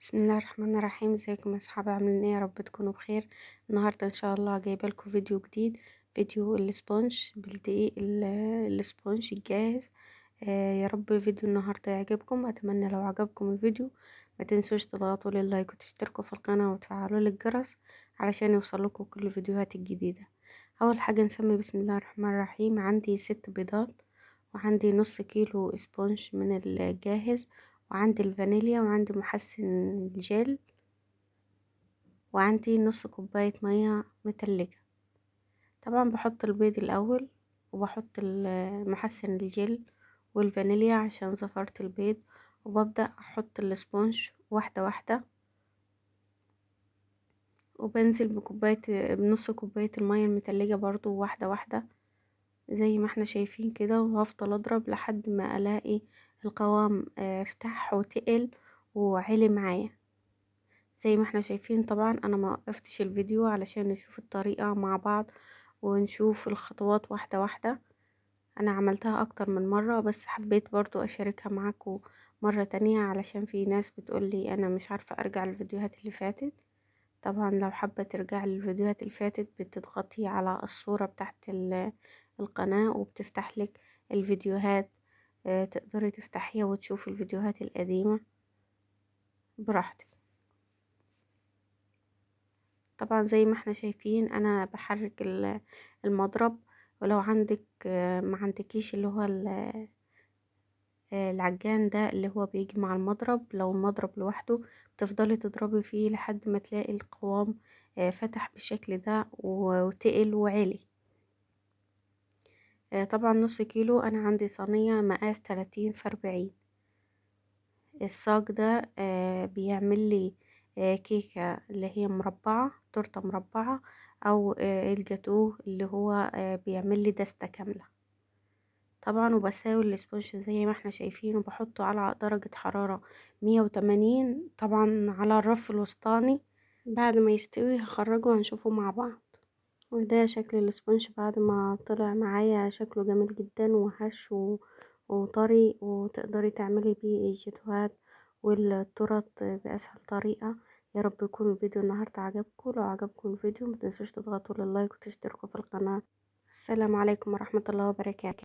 بسم الله الرحمن الرحيم. ازيكم يا اصحابي؟ عاملين ايه؟ يا رب تكونوا بخير. النهارده ان شاء الله جايبه لكم فيديو جديد، فيديو الاسبونج بالدقيق الاسبونج الجاهز. يا رب فيديو النهارده يعجبكم. اتمنى لو عجبكم الفيديو ما تنسوش تضغطوا لللايك وتشتركوا في القناه وتفعلوا الجرس علشان يوصلكم كل الفيديوهات الجديده. اول حاجه نسمي بسم الله الرحمن الرحيم. عندي 6 بيضات، وعندي نص كيلو اسبونج من الجاهز، وعندي الفانيليا، وعندي محسن الجل، وعندي نص كوباية مية متلجة. طبعا بحط البيض الأول، وبحط محسن الجل والفانيليا عشان زفرة البيض، وببدأ أحط الاسبونج واحدة واحدة، وبنزل بنص كوباية المية المتلجة برضو واحدة واحدة زي ما احنا شايفين كده. وهفضل أضرب لحد ما ألاقي القوام افتح وتقل وعلي معايا زي ما احنا شايفين. طبعا انا ما وقفتش الفيديو علشان نشوف الطريقة مع بعض ونشوف الخطوات واحدة واحدة. انا عملتها اكتر من مرة، بس حبيت برضو اشاركها معاكم مرة تانية علشان في ناس بتقولي انا مش عارفة ارجع للفيديوهات اللي فاتت. طبعا لو حابة ترجع للفيديوهات اللي فاتت بتضغطي على الصورة بتاعت القناة وبتفتح لك الفيديوهات. تقدري تفتحيها وتشوفي الفيديوهات القديمة براحتك. طبعا زي ما احنا شايفين انا بحرك المضرب. ولو عندك ما عندكيش اللي هو العجان ده اللي هو بيجي مع المضرب، لو المضرب لوحده تفضلي تضربي فيه لحد ما تلاقي القوام فتح بالشكل ده وتقل وعلي. طبعا نص كيلو انا عندي صينية مقاس 30 في 40. الصاج ده بيعمل لي كيكة اللي هي مربعة، تورتة مربعة، او الجاتوه اللي هو بيعمل لي دستة كاملة. طبعا وبساوي الاسبونج زي ما احنا شايفين، وبحطه على درجة حرارة 180 طبعا على الرف الوسطاني. بعد ما يستوي هخرجه وهنشوفه مع بعض. وده شكل الاسبونج بعد ما طلع معايا، شكله جميل جدا وهش وطري، وتقدري تعملي بيه الجاتوهات والتورت بأسهل طريقة. يا رب يكون الفيديو النهاردة عجبكم. لو عجبكم الفيديو متنسوش تضغطوا لللايك وتشتركوا في القناة. السلام عليكم ورحمة الله وبركاته.